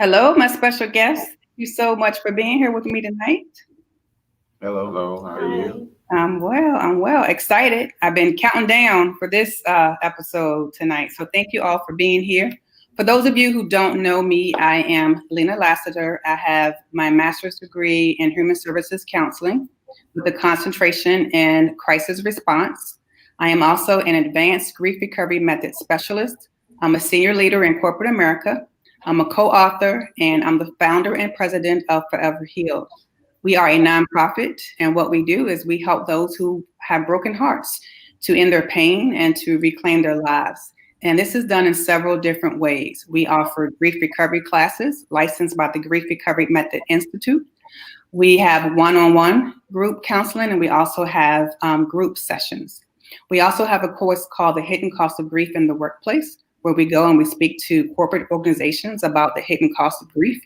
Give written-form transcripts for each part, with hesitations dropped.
Hello, my special guest. Thank you so much for being here with me tonight. Hello. Hello. How are you? I'm well. Excited. I've been counting down for this episode tonight. So thank you all for being here. For those of you who don't know me, I am Lena Lassiter. I have my master's degree in human services counseling with a concentration in crisis response. I am also an advanced grief recovery method specialist. I'm a senior leader in corporate America. I'm a co-author and I'm the founder and president of Forever Healed. We are a nonprofit, and what we do is we help those who have broken hearts to end their pain and to reclaim their lives. And this is done in several different ways. We offer grief recovery classes licensed by the Grief Recovery Method Institute. We have one-on-one group counseling, and we also have group sessions. We also have a course called The Hidden Cost of Grief in the Workplace, where we go and we speak to corporate organizations about the hidden cost of grief.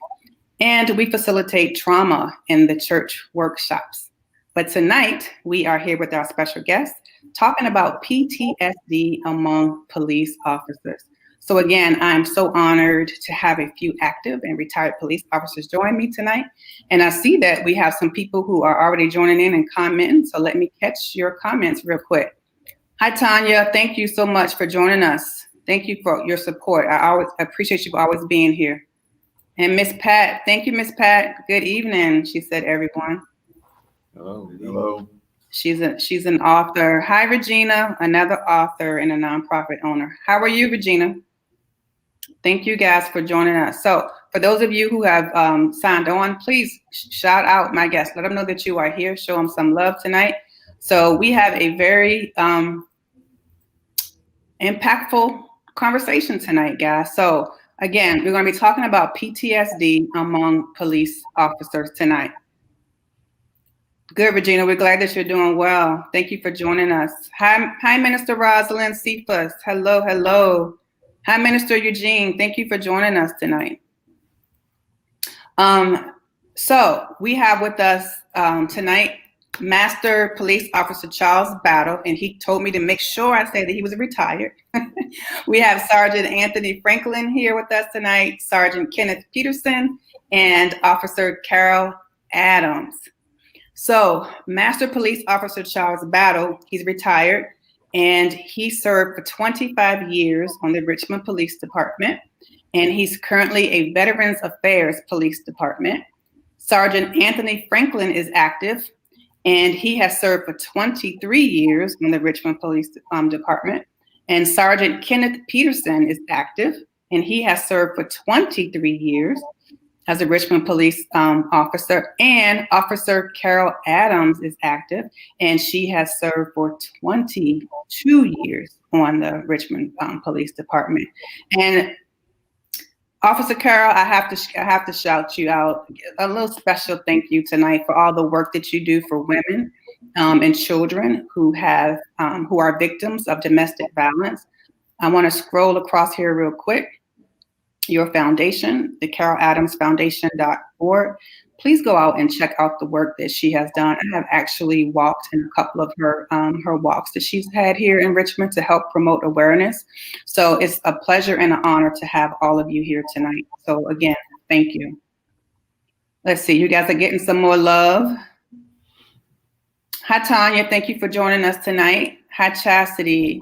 And we facilitate trauma in the church workshops. But tonight, we are here with our special guest talking about PTSD among police officers. So again, I'm so honored to have a few active and retired police officers join me tonight. And I see that we have some people who are already joining in and commenting. So let me catch your comments real quick. Hi, Tanya. Thank you so much for joining us. Thank you for your support. I always appreciate you always being here. And Miss Pat, thank you, Miss Pat. Good evening, she said, everyone. Hello. Hello. She's an author. Hi, Regina, another author and a nonprofit owner. How are you, Regina? Thank you guys for joining us. So for those of you who have signed on, please shout out my guests. Let them know that you are here. Show them some love tonight. So we have a very impactful conversation tonight, guys. So again, we're going to be talking about PTSD among police officers tonight. Good, Regina. We're glad that you're doing well. Thank you for joining us. Hi, Minister Rosalind Cephas. Hello, hello. Hi, Minister Eugene. Thank you for joining us tonight. So we have with us tonight Master Police Officer Charles Battle, and he told me to make sure I say that he was retired. We have Sergeant Anthony Franklin here with us tonight, Sergeant Kenneth Peterson, and Officer Carol Adams. So Master Police Officer Charles Battle, he's retired, and he served for 25 years on the Richmond Police Department, and he's currently a Veterans Affairs Police Department. Sergeant Anthony Franklin is active, and he has served for 23 years in the Richmond Police Department. And Sergeant Kenneth Peterson is active, and he has served for 23 years as a Richmond police officer. And Officer Carol Adams is active, and she has served for 22 years on the Richmond Police Department. And Officer Carol, I have to shout you out. A little special thank you tonight for all the work that you do for women and children who are victims of domestic violence. I want to scroll across here real quick. Your foundation, the caroladamsfoundation.org. Please go out and check out the work that she has done. I have actually walked in a couple of her walks that she's had here in Richmond to help promote awareness. So it's a pleasure and an honor to have all of you here tonight. So again, thank you. Let's see, you guys are getting some more love. Hi, Tanya. Thank you for joining us tonight. Hi, Chastity.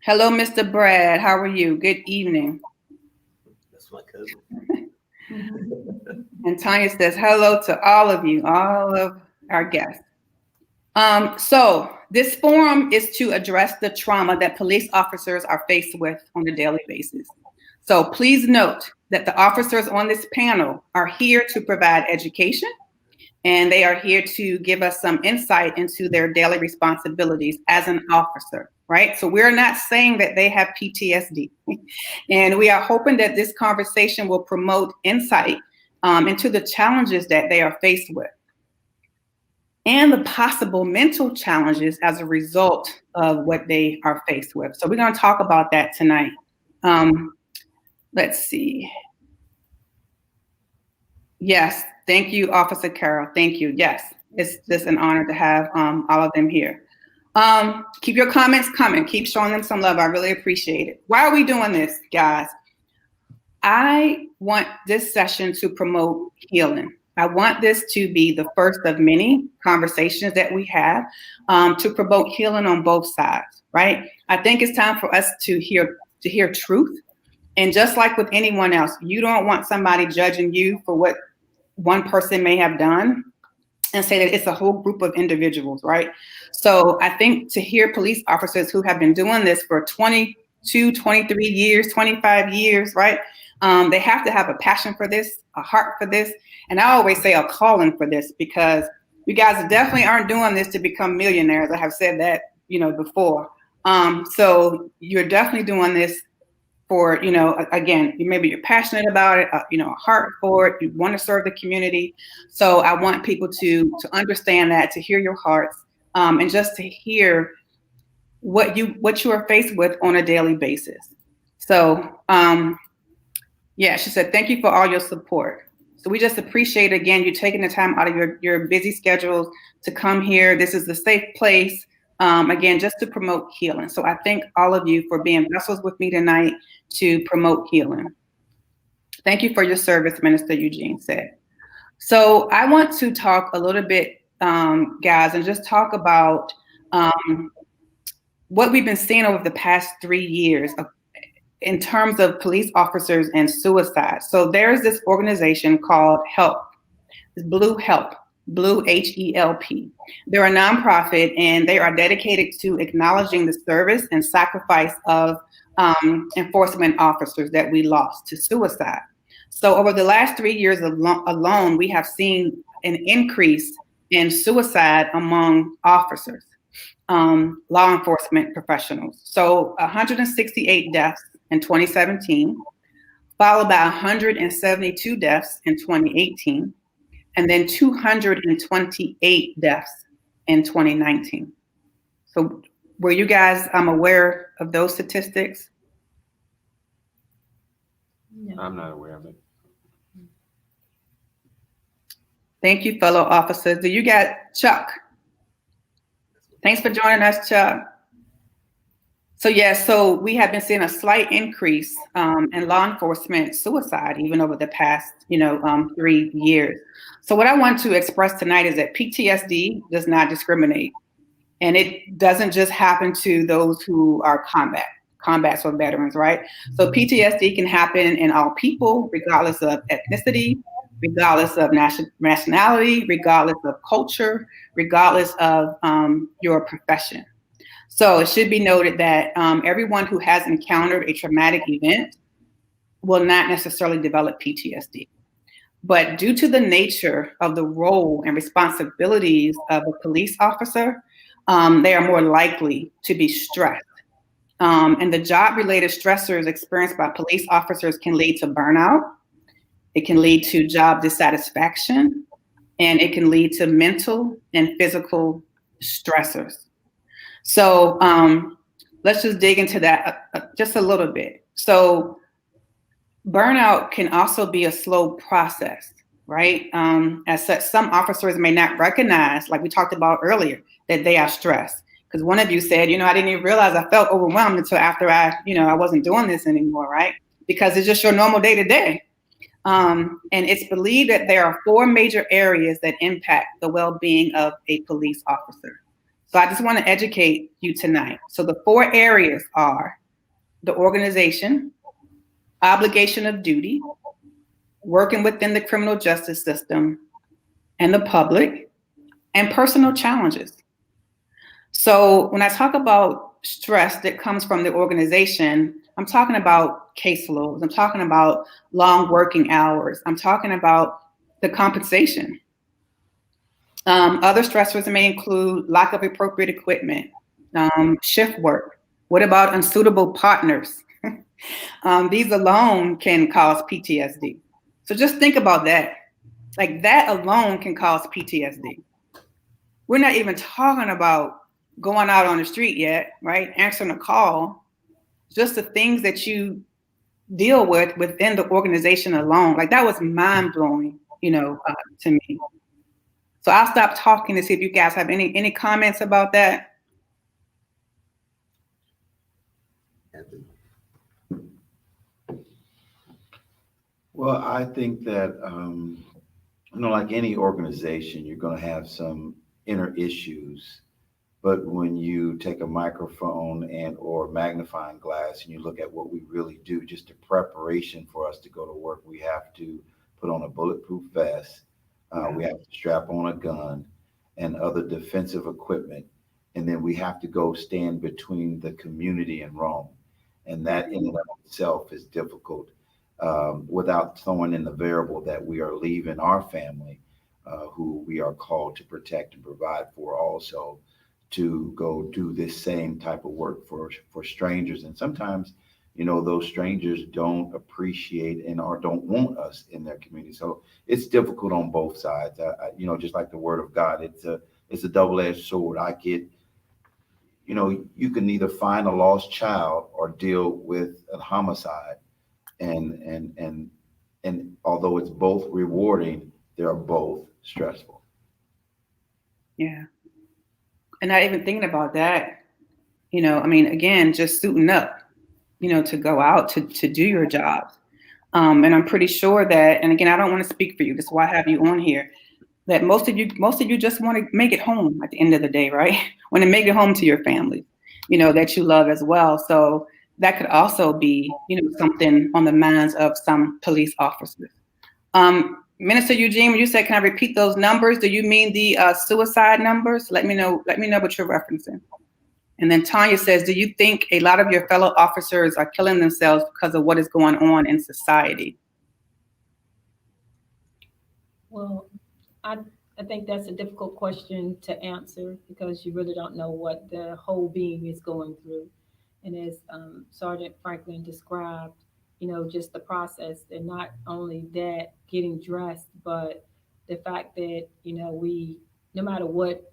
Hello, Mr. Brad. How are you? Good evening. That's my cousin. And Tanya says, hello to all of you, all of our guests. So this forum is to address the trauma that police officers are faced with on a daily basis. So please note that the officers on this panel are here to provide education, and they are here to give us some insight into their daily responsibilities as an officer, right? So we're not saying that they have PTSD. And we are hoping that this conversation will promote insight into the challenges that they are faced with and the possible mental challenges as a result of what they are faced with. So we're going to talk about that tonight. Let's see. Yes, thank you, Officer Carol. Thank you. Yes, it's just an honor to have all of them here. Keep your comments coming. Keep showing them some love. I really appreciate it. Why are we doing this, guys? I want this session to promote healing. I want this to be the first of many conversations that we have to promote healing on both sides, right? I think it's time for us to hear truth. And just like with anyone else, you don't want somebody judging you for what one person may have done and say that it's a whole group of individuals, right? So I think to hear police officers who have been doing this for 22, 23 years, 25 years, right? They have to have a passion for this, a heart for this. And I always say a calling for this, because you guys definitely aren't doing this to become millionaires. I have said that, before. So you're definitely doing this for, again, maybe you're passionate about it, a heart for it, you want to serve the community. So I want people to understand that, to hear your hearts, and just to hear what you are faced with on a daily basis. So yeah, she said, thank you for all your support. So we just appreciate, again, you taking the time out of your busy schedules to come here. This is the safe place, again, just to promote healing. So I thank all of you for being vessels with me tonight to promote healing. Thank you for your service, Minister Eugene said. So I want to talk a little bit, guys, and just talk about what we've been seeing over the past 3 years in terms of police officers and suicide. So there's this organization called HELP, Blue Help, Blue HELP. They're a nonprofit, and they are dedicated to acknowledging the service and sacrifice of enforcement officers that we lost to suicide. So over the last 3 years alone, we have seen an increase in suicide among officers, law enforcement professionals. So 168 deaths in 2017, followed by 172 deaths in 2018, and then 228 deaths in 2019. So were you guys aware of those statistics? No. I'm not aware of it. Thank you, fellow officers. Do you got Chuck? Thanks for joining us, Chuck. So so we have been seeing a slight increase in law enforcement suicide even over the past, 3 years. So what I want to express tonight is that PTSD does not discriminate, and it doesn't just happen to those who are combats or veterans, right? So PTSD can happen in all people, regardless of ethnicity, regardless of nationality, regardless of culture, regardless of your profession. So it should be noted that everyone who has encountered a traumatic event will not necessarily develop PTSD. But due to the nature of the role and responsibilities of a police officer, they are more likely to be stressed. And the job-related stressors experienced by police officers can lead to burnout. It can lead to job dissatisfaction, and it can lead to mental and physical stressors. So let's just dig into that just a little bit. So burnout can also be a slow process, right? As such, some officers may not recognize, like we talked about earlier, that they are stressed. Because one of you said, I didn't even realize I felt overwhelmed until after I wasn't doing this anymore, right? Because it's just your normal day to day. And it's believed that there are 4 major areas that impact the well-being of a police officer. So I just want to educate you tonight. So the 4 areas are the organization, obligation of duty, working within the criminal justice system and the public, and personal challenges. So when I talk about stress that comes from the organization, I'm talking about caseloads. I'm talking about long working hours. I'm talking about the compensation. Other stressors may include lack of appropriate equipment, shift work. What about unsuitable partners? These alone can cause PTSD. So just think about that. Like that alone can cause PTSD. We're not even talking about going out on the street yet, right? Answering a call, just the things that you deal with within the organization alone. Like that was mind blowing, to me. So I'll stop talking to see if you guys have any comments about that. Well, I think that, like any organization, you're going to have some inner issues. But when you take a microphone and or magnifying glass and you look at what we really do, just the preparation for us to go to work, we have to put on a bulletproof vest. We have to strap on a gun and other defensive equipment. And then we have to go stand between the community and Rome. And that in and of itself is difficult without throwing in the variable that we are leaving our family, who we are called to protect and provide for also to go do this same type of work for strangers. And sometimes, those strangers don't appreciate and or don't want us in their community. So it's difficult on both sides. Just like the word of God, it's a double-edged sword. You can either find a lost child or deal with a homicide. And although it's both rewarding, they are both stressful. Yeah. And not even thinking about that, again, just suiting up, to go out to do your jobs. And I'm pretty sure that, and again, I don't want to speak for you. That's why I have you on here. That most of you just want to make it home at the end of the day, right? Want to make it home to your family, that you love as well. So that could also be, something on the minds of some police officers. Minister Eugene, when you said, can I repeat those numbers? Do you mean the suicide numbers? Let me know what you're referencing. And then Tanya says, do you think a lot of your fellow officers are killing themselves because of what is going on in society? Well, I think that's a difficult question to answer because you really don't know what the whole being is going through. And as Sergeant Franklin described, just the process, and not only that, getting dressed, but the fact that, we, no matter what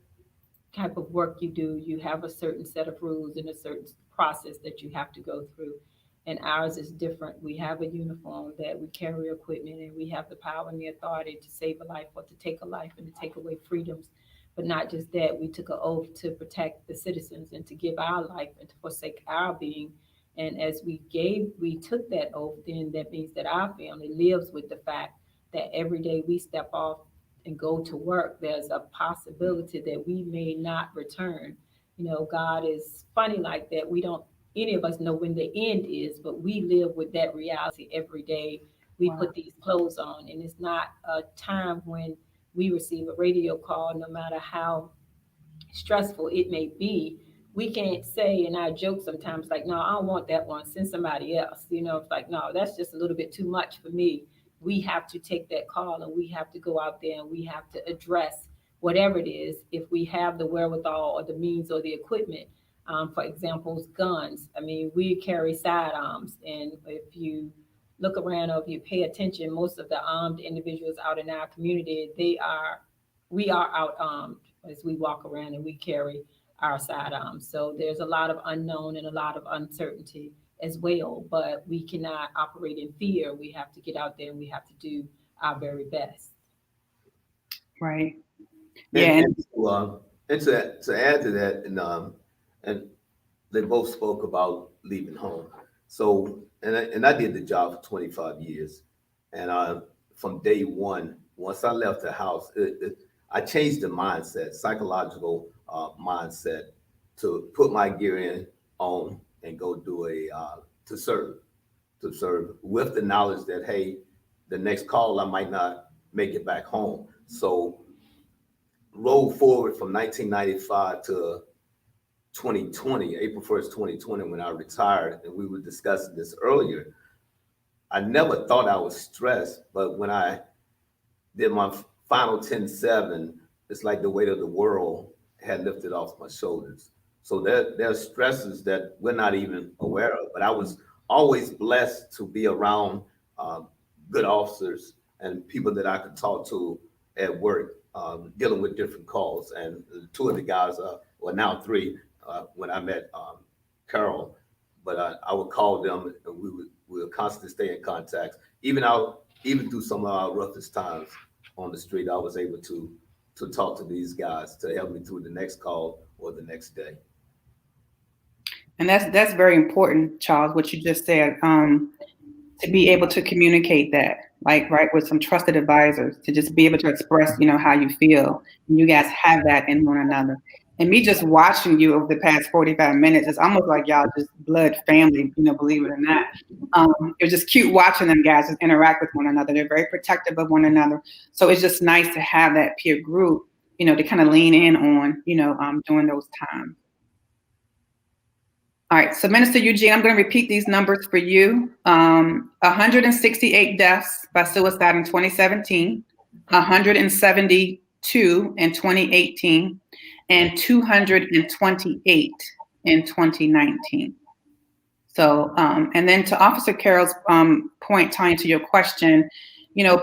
type of work you do, you have a certain set of rules and a certain process that you have to go through. And ours is different. We have a uniform, that we carry equipment, and we have the power and the authority to save a life or to take a life and to take away freedoms. But not just that, we took an oath to protect the citizens and to give our life and to forsake our being. And as we took that oath, then that means that our family lives with the fact that every day we step off and go to work, there's a possibility that we may not return. God is funny like that. We don't, any of us know when the end is, but we live with that reality every day. We put these clothes on, and it's not a time when we receive a radio call, no matter how stressful it may be. We can't say, and I joke sometimes, like, no, I don't want that one, send somebody else. It's like, no, that's just a little bit too much for me. We have to take that call, and we have to go out there, and we have to address whatever it is, if we have the wherewithal or the means or the equipment. For example, guns. I mean, we carry sidearms, and if you look around or if you pay attention, most of the armed individuals out in our community, we are out armed as we walk around and we carry our sidearms. So there's a lot of unknown and a lot of uncertainty as well, but we cannot operate in fear. We have to get out there and we have to do our very best. Right. And to add to that, and they both spoke about leaving home. So, and I did the job for 25 years, and from day one, once I left the house, I changed the mindset, psychological mindset, to put my gear on and go do to serve with the knowledge that, hey, the next call I might not make it back home. So roll forward from 1995 to 2020, April 1st, 2020, when I retired, and we were discussing this earlier. I never thought I was stressed, but when I did my final 10-7, it's like the weight of the world had lifted off my shoulders. So there's stresses that we're not even aware of, but I was always blessed to be around good officers and people that I could talk to at work, dealing with different calls. And two of the guys, well, now three, when I met Carol, but I would call them, and we would constantly stay in contact. Even through some of our roughest times on the street, I was able to talk to these guys to help me through the next call or the next day. And that's very important, Charles, what you just said, to be able to communicate that, like, right, with some trusted advisors to just be able to express, how you feel. And you guys have that in one another. And me just watching you over the past 45 minutes, it's almost like y'all just blood family, believe it or not. It was just cute watching them guys just interact with one another. They're very protective of one another. So it's just nice to have that peer group, to kind of lean in on, during those times. All right, so Minister Eugene, I'm going to repeat these numbers for you. 168 deaths by suicide in 2017, 172 in 2018, and 228 in 2019. So, and then to Officer Carroll's point, tying to your question,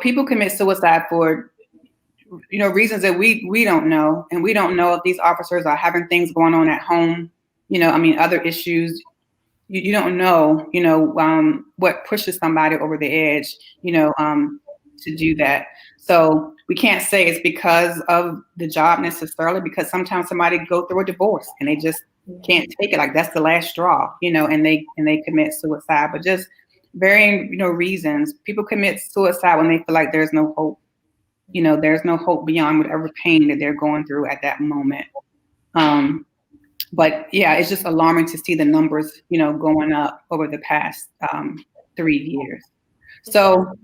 people commit suicide for, reasons that we don't know. And we don't know if these officers are having things going on at home, other issues. You don't know, what pushes somebody over the edge, to do that. So we can't say it's because of the job necessarily, because sometimes somebody go through a divorce and they just can't take it. Like that's the last straw, and they commit suicide. But just varying, reasons. People commit suicide when they feel like there's no hope. There's no hope beyond whatever pain that they're going through at that moment. But yeah, it's just alarming to see the numbers, going up over the past 3 years. So,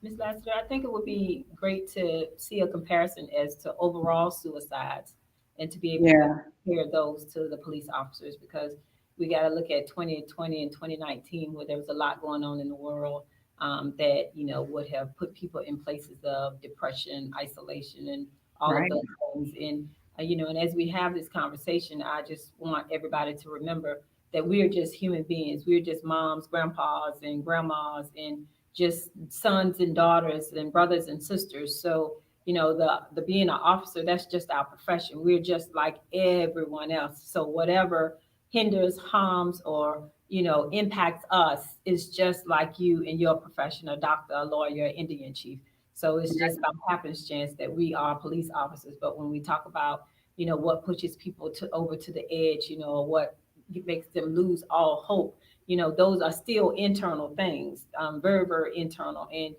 Ms. Lassiter, I think it would be great to see a comparison as to overall suicides and to be able to compare those to the police officers, because we got to look at 2020 and 2019 where there was a lot going on in the world that, would have put people in places of depression, isolation, and all of those things. And and as we have this conversation, I just want everybody to remember that we are just human beings. We're just moms, grandpas, and grandmas, and just sons and daughters and brothers and sisters. So, the being an officer, that's just our profession. We're just like everyone else. So whatever hinders, harms, or, impacts us is just like you in your profession, a doctor, a lawyer, Indian chief. So it's just by happenstance that we are police officers. But when we talk about, what pushes people over to the edge, what makes them lose all hope, those are still internal things, very, very internal. And,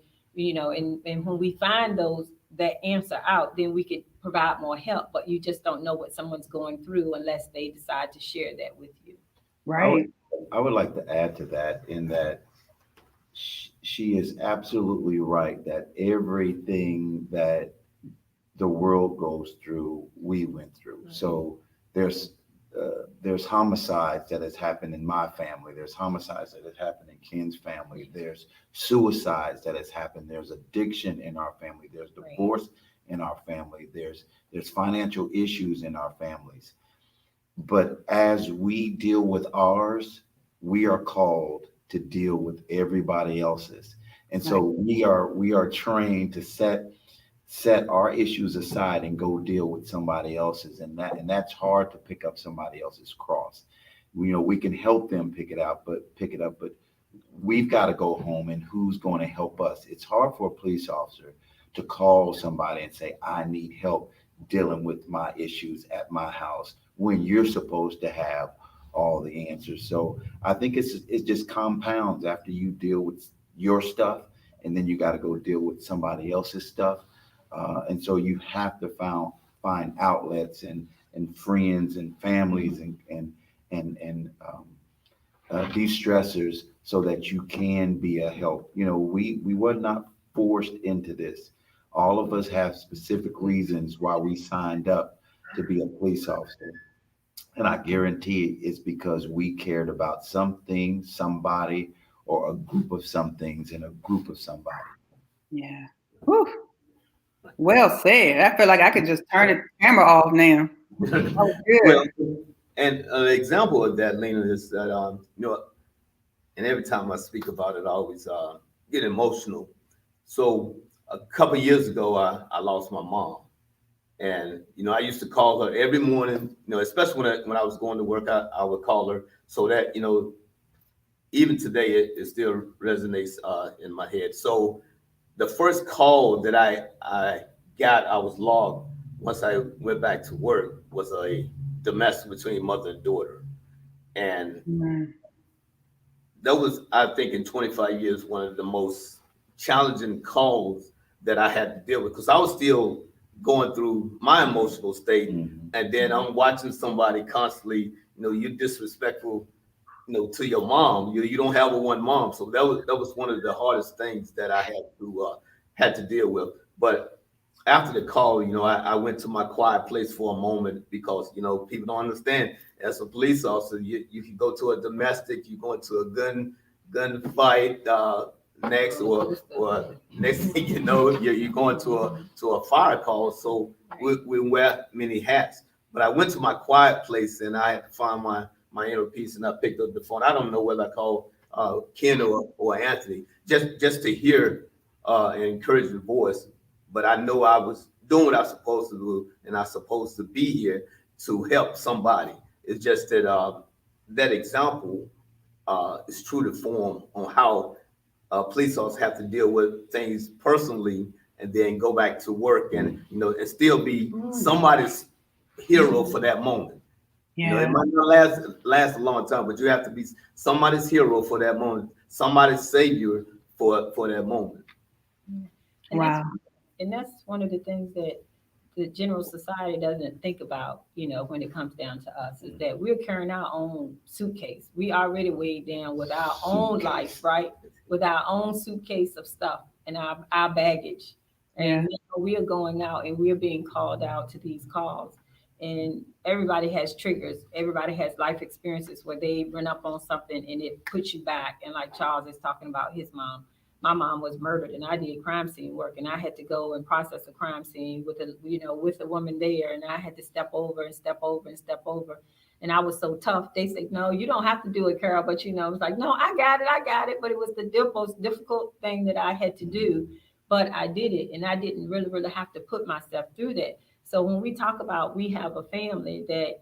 and when we find that answer out, then we could provide more help. But you just don't know what someone's going through unless they decide to share that with you. Right. I would like to add to that in that she is absolutely right that everything that the world goes through, we went through. So there's homicides that has happened in my family. There's homicides that has happened in Ken's family. There's suicides that has happened. There's addiction in our family. There's divorce in our family. There's financial issues in our families. But as we deal with ours, we are called to deal with everybody else's. And so we are trained to set our issues aside and go deal with somebody else's. And that's hard to pick up somebody else's cross. We can help them pick it up, but we've got to go home, and who's going to help us? It's hard for a police officer to call somebody and say, I need help dealing with my issues at my house, when you're supposed to have all the answers. So I think it's just compounds after you deal with your stuff, and then you got to go deal with somebody else's stuff. And so you have to find outlets and friends and families and de-stressors so that you can be a help. We were not forced into this. All of us have specific reasons why we signed up to be a police officer. And I guarantee it's because we cared about something, somebody, or a group of some things in a group of somebody. Yeah. Whew. Well said. I feel like I could just turn the camera off now. That was good. Well, and an example of that, Lena, is that, and every time I speak about it, I always get emotional. So a couple of years ago, I lost my mom. And, I used to call her every morning, especially when I was going to work, I would call her so that, even today, it still resonates in my head. So the first call that I got, I was logged once I went back to work, was a domestic between mother and daughter. And that was, I think, in 25 years, one of the most challenging calls that I had to deal with because I was still going through my emotional state, and then I'm watching somebody constantly, you disrespectful, to your mom. You don't have a one mom, so that was one of the hardest things that I had to deal with. But after the call, I went to my quiet place for a moment because people don't understand. As a police officer, you can go to a domestic, you go into a gunfight next, or next thing you know, you're going to a fire call. So we wear many hats. But I went to my quiet place and I had to find my inner peace, and I picked up the phone. I don't know whether I called Ken or Anthony, just to hear an encouraging voice. But I know I was doing what I was supposed to do, and I was supposed to be here to help somebody. It's just that that example is true to form on how police officers have to deal with things personally, and then go back to work, and and still be somebody's hero for that moment. It might not last a long time, but you have to be somebody's hero for that moment, somebody's savior for that moment. And Wow. that's one of the things that the general society doesn't think about, when it comes down to us, is that we're carrying our own suitcase. We already weighed down with our own life, right? With our own suitcase of stuff and our baggage. And we are going out and we're being called out to these calls. And everybody has triggers. Everybody has life experiences where they run up on something and it puts you back. And like Charles is talking about his mom, my mom was murdered and I did crime scene work, and I had to go and process a crime scene with a woman there, and I had to step over and step over and step over. And I was so tough. They said, no, you don't have to do it, Carol. But it was like, no, I got it. But it was the most difficult thing that I had to do. But I did it, and I didn't really, really have to put myself through that. So when we talk about we have a family that,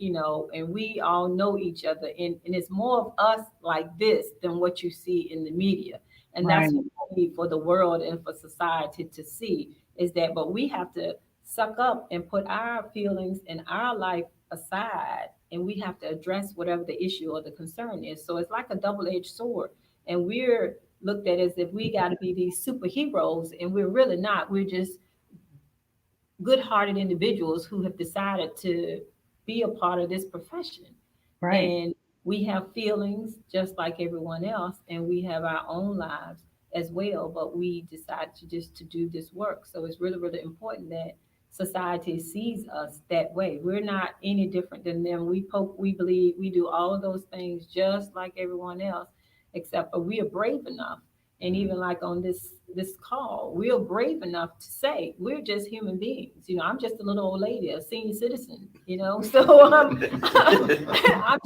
and we all know each other, and it's more of us like this than what you see in the media. And that's what we need for the world and for society to see, is that, but we have to suck up and put our feelings and our life aside, and we have to address whatever the issue or the concern is. So it's like a double-edged sword. And we're looked at as if we got to be these superheroes, and we're really not. We're just good-hearted individuals who have decided to be a part of this profession. Right. And we have feelings just like everyone else, and we have our own lives as well, but we decide to do this work. So it's really, really important that society sees us that way. We're not any different than them. We believe we do all of those things just like everyone else, except for we are brave enough. And even like on this call, we're brave enough to say we're just human beings. I'm just a little old lady, a senior citizen. So I'm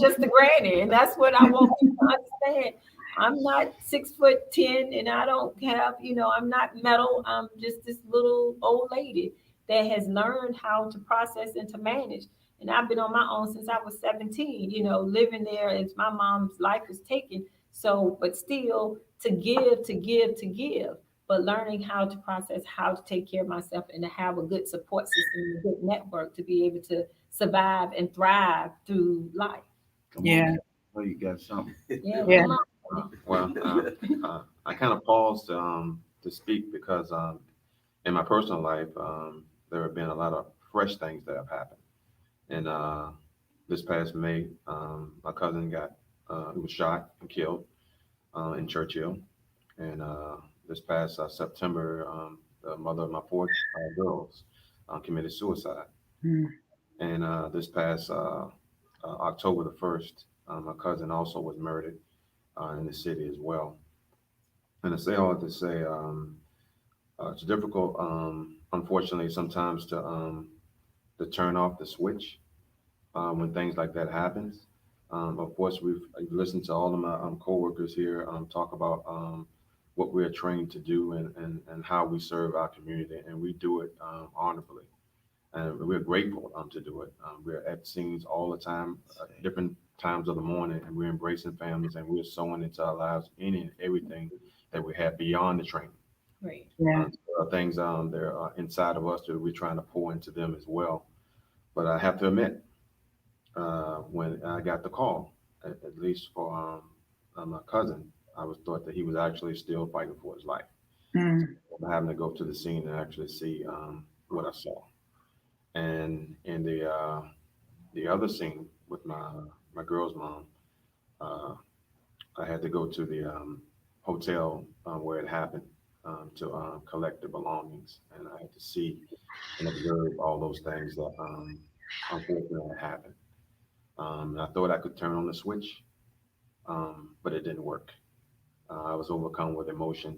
just a granny, and that's what I want people to understand. I'm not 6'10", and I don't have, I'm not metal. I'm just this little old lady that has learned how to process and to manage. And I've been on my own since I was 17, living there as my mom's life was taken. So, but still to give, but learning how to process, how to take care of myself, and to have a good support system, a good network to be able to survive and thrive through life. Come Yeah. on. Oh, you got something. Yeah. Yeah. Come on. Well, I kind of paused to speak because in my personal life, there have been a lot of fresh things that have happened. And this past May, my cousin he was shot and killed in Churchill. And this past September, the mother of my four girls committed suicide. Mm. And this past October the 1st, my cousin also was murdered in the city as well. And I say all to say, it's difficult, unfortunately, sometimes to turn off the switch when things like that happens. Of course, I've listened to all of my coworkers here talk about what we're trained to do and how we serve our community, and we do it honorably. And we're grateful to do it. We're at scenes all the time, different times of the morning, and we're embracing families, and we're sowing into our lives any and everything that we have beyond the training. Right. Yeah. There are things that are inside of us that we're trying to pour into them as well. But I have to admit, when I got the call, at least for my cousin, I was thought that he was actually still fighting for his life. Mm. Having to go to the scene and actually see what I saw. And in the other scene with my girl's mom, uh, I had to go to the hotel where it happened to collect the belongings, and I had to see and observe all those things that unfortunately happened. And I thought I could turn on the switch, but it didn't work. I was overcome with emotion,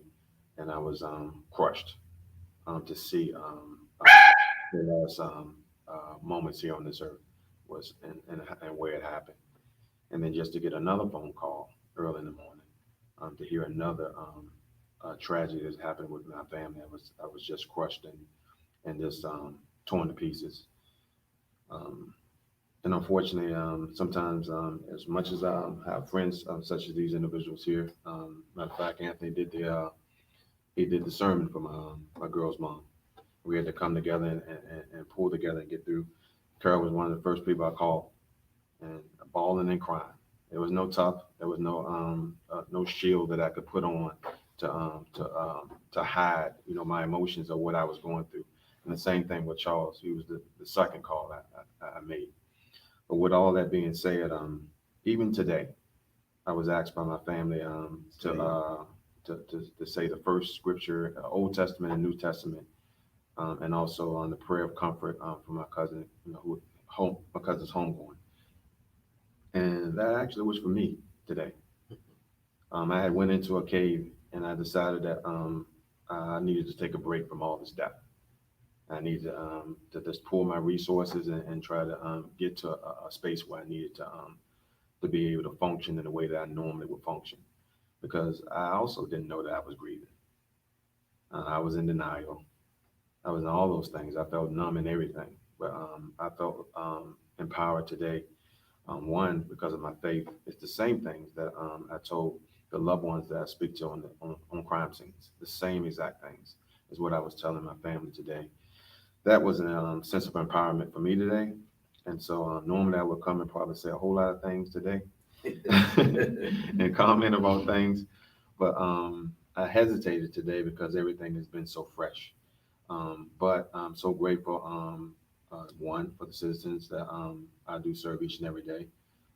and I was crushed to see the last moments here on this earth was and where it happened. And then just to get another phone call early in the morning to hear another tragedy that's happened with my family. I was just crushed and just torn to pieces. Um, and unfortunately, sometimes as much as I have friends such as these individuals here, matter of fact, Anthony did the sermon for my girl's mom. We had to come together and pull together and get through. Carol was one of the first people I called, and bawling and crying. There was no tough. There was no shield that I could put on to hide, my emotions or what I was going through. And the same thing with Charles. He was the second call I made. But with all that being said, even today, I was asked by my family to say the first scripture, Old Testament and New Testament, and also on the prayer of comfort for my cousin, my cousin's homegoing. And that actually was for me today. I had went into a cave and I decided that I needed to take a break from all this death. I needed to just pull my resources and try to get to a space where I needed to be able to function in the way that I normally would function. Because I also didn't know that I was grieving. I was in denial. I was in all those things. I felt numb in everything. But I felt empowered today. One, because of my faith. It's the same things that I told the loved ones that I speak to on crime scenes. The same exact things is what I was telling my family today. That was a sense of empowerment for me today. And so normally I would come and probably say a whole lot of things today and comment about things. But I hesitated today because everything has been so fresh. But I'm so grateful, one, for the citizens that I do serve each and every day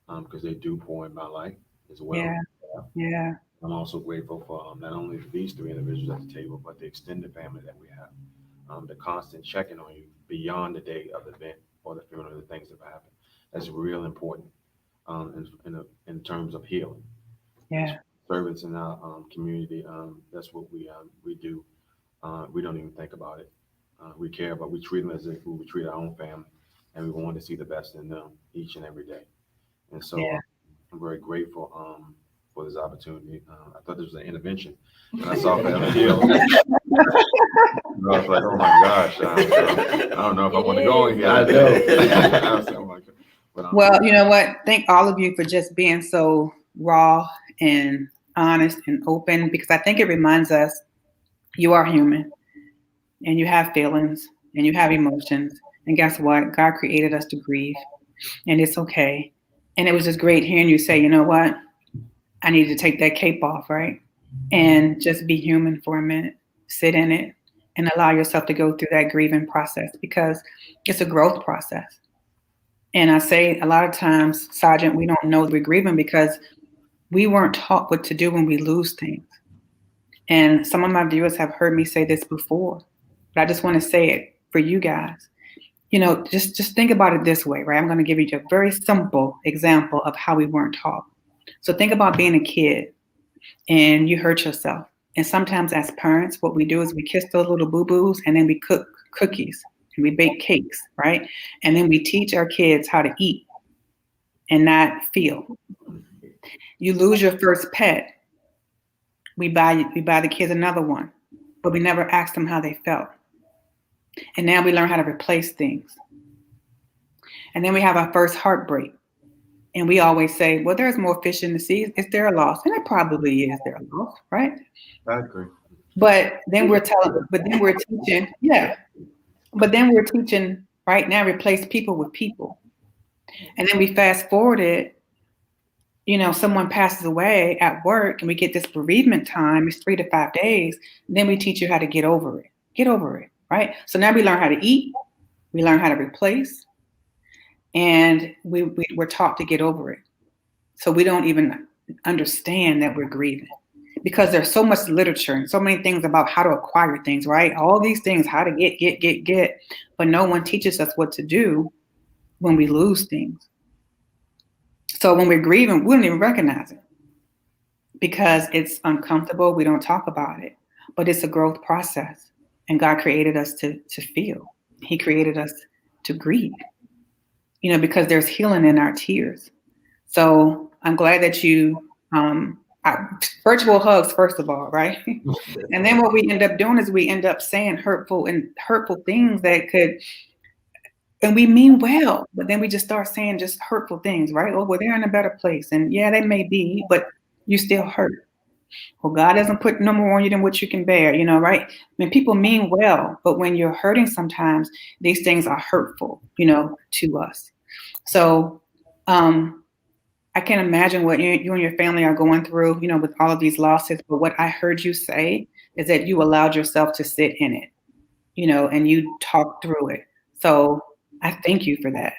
because they do pour in my life as well. Yeah. Yeah. I'm also grateful for not only these three individuals at the table, but the extended family that we have. The constant checking on you beyond the day of the event or the funeral, the things that have happened. That's real important in terms of healing. Yeah. Servants in our community, that's what we do. We don't even think about it. We care, but we treat them as if we would treat our own family, and we want to see the best in them each and every day. And so Yeah. I'm very grateful for this opportunity. I thought this was an intervention, and I saw Family Hill. I was like, oh my gosh, I don't know if I want to go in here. I know. I was like, oh my God. But, Well, you know what? Thank all of you for just being so raw and honest and open, because I think it reminds us you are human and you have feelings and you have emotions. And guess what? God created us to grieve, and it's okay. And it was just great hearing you say, you know what? I need to take that cape off, right? And just be human for a minute, sit in it, and allow yourself to go through that grieving process, because it's a growth process. And I say a lot of times, Sergeant, we don't know we're grieving because we weren't taught what to do when we lose things. And some of my viewers have heard me say this before, but I just want to say it for you guys. Just think about it this way, right? I'm going to give you a very simple example of how we weren't taught. So think about being a kid and you hurt yourself. And sometimes as parents, what we do is we kiss those little boo-boos and then we cook cookies and we bake cakes, right? And then we teach our kids how to eat and not feel. You lose your first pet. We buy the kids another one, but we never asked them how they felt. And now we learn how to replace things. And then we have our first heartbreak. And we always say, well, there's more fish in the sea. Is there a loss? And it probably is there a loss, right? I agree. But then we're teaching, yeah. But then we're teaching right now, replace people with people. And then we fast forward it, someone passes away at work and we get this bereavement time, it's 3 to 5 days, then we teach you how to get over it. Get over it, right? So now we learn how to eat, we learn how to replace, and we're taught to get over it. So we don't even understand that we're grieving because there's so much literature and so many things about how to acquire things, right? All these things, how to get, but no one teaches us what to do when we lose things. So when we're grieving, we don't even recognize it because it's uncomfortable. We don't talk about it, but it's a growth process. And God created us to feel. He created us to grieve, because there's healing in our tears. So I'm glad that you, virtual hugs, first of all, right? And then what we end up doing is we end up saying hurtful things that could, and we mean well, but then we just start saying just hurtful things, right? Oh, well, they're in a better place. And yeah, they may be, but you still hurt. Well, God doesn't put no more on you than what you can bear, right? I mean, people mean well, but when you're hurting sometimes, these things are hurtful, to us. So I can't imagine what you and your family are going through, with all of these losses. But what I heard you say is that you allowed yourself to sit in it, and you talked through it. So I thank you for that.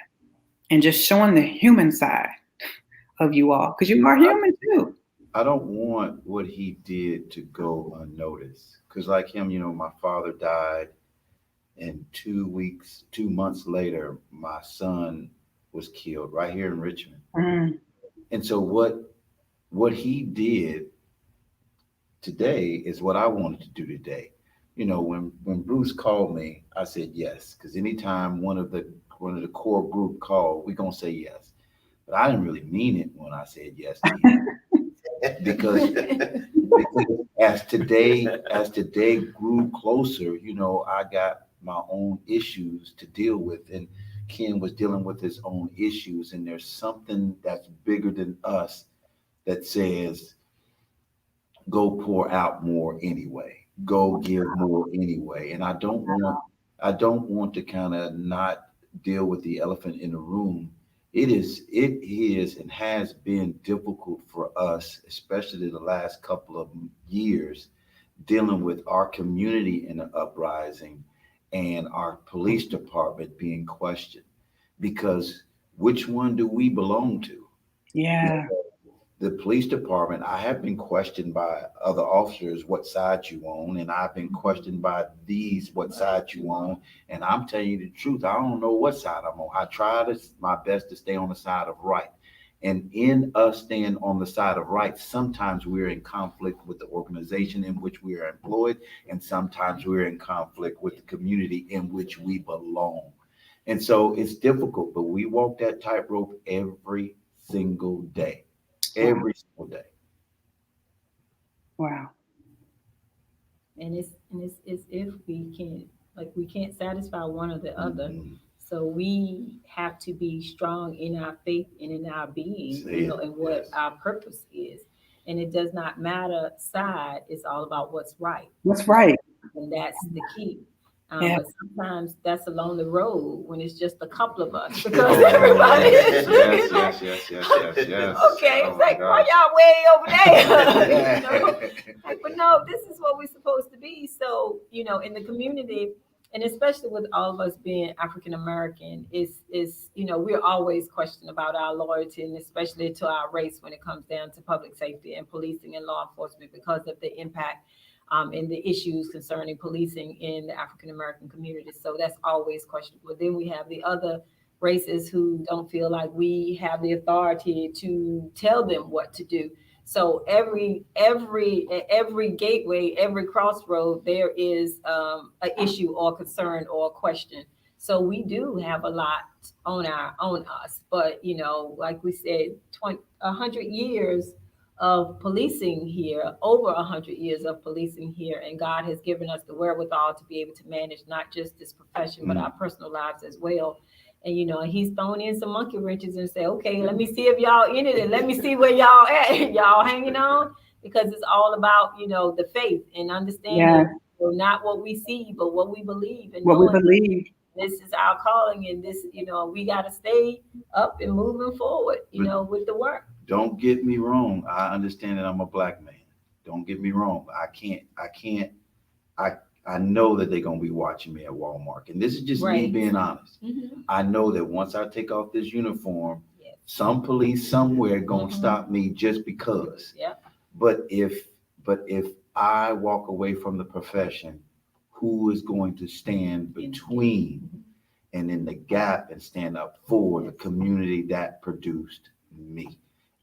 And just showing the human side of you all, because you are human too. I don't want what he did to go unnoticed. Because like him, my father died, and 2 months later, my son was killed right here in Richmond. Mm. And so what he did today is what I wanted to do today. When Bruce called me, I said yes, because anytime one of the core group called, we're gonna say yes. But I didn't really mean it when I said yes to him. because as today grew closer, I got my own issues to deal with, and Ken was dealing with his own issues, and there's something that's bigger than us that says, go pour out more anyway, go give more anyway. And I don't want to kind of not deal with the elephant in the room. It is and has been difficult for us, especially the last couple of years, dealing with our community in the uprising and our police department being questioned, because which one do we belong to? Yeah. The police department, I have been questioned by other officers what side you on, and I've been questioned by these what side you on. And I'm telling you the truth, I don't know what side I'm on. I try my best to stay on the side of right. And in us staying on the side of right, sometimes we're in conflict with the organization in which we are employed, and sometimes we're in conflict with the community in which we belong. And so it's difficult, but we walk that tightrope every single day. Every single day. Wow. And it's if we can't satisfy one or the other. Mhm. So we have to be strong in our faith and in our being, Say it, and what yes. our purpose is. And it does not matter side, it's all about what's right. That's right. And that's the key. Yeah. But sometimes that's along the road when it's just a couple of us because everybody is looking like, Yes. okay, Oh it's my like, why gosh. y'all way over there? But no, this is what we're supposed to be. So, in the community, and especially with all of us being African American, is we're always questioning about our loyalty, and especially to our race when it comes down to public safety and policing and law enforcement because of the impact and the issues concerning policing in the African American community. So that's always questionable. But then we have the other races who don't feel like we have the authority to tell them what to do. So every gateway, every crossroad, there is an issue or concern or question. So we do have a lot on us. But like we said, 100 years of policing here, over 100 years of policing here, and God has given us the wherewithal to be able to manage not just this profession but our personal lives as well. And he's thrown in some monkey wrenches and say, okay, let me see if y'all in it, and let me see where y'all at, y'all hanging on, because it's all about the faith and understanding not what we see but what we believe, and what we believe. This is our calling, and this we got to stay up and moving forward with the work. don't get me wrong. I understand that I'm a black man. Don't get me wrong. I know that they're going to be watching me at Walmart. And this is just me Right. being honest. Mhm. I know that once I take off this uniform, Yes. some police somewhere going to Mhm. stop me just because. Yeah. But if I walk away from the profession, who is going to stand between and in the gap and stand up for the community that produced me?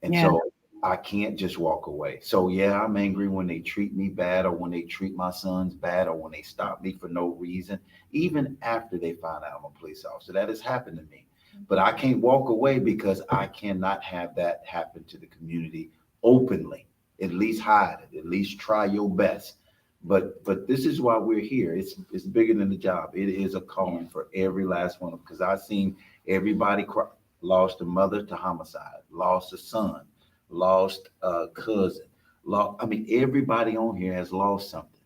And Yeah. so I can't just walk away. So yeah, I'm angry when they treat me bad, or when they treat my sons bad, or when they stop me for no reason, even after they find out I'm a police officer. That has happened to me. But I can't walk away because I cannot have that happen to the community openly. At least hide it. At least try your best. But this is why we're here. It's bigger than the job. It is a calling for every last one of them, because I've seen everybody cry. Lost a mother to homicide, lost a son, lost a cousin. I mean, everybody on here has lost something.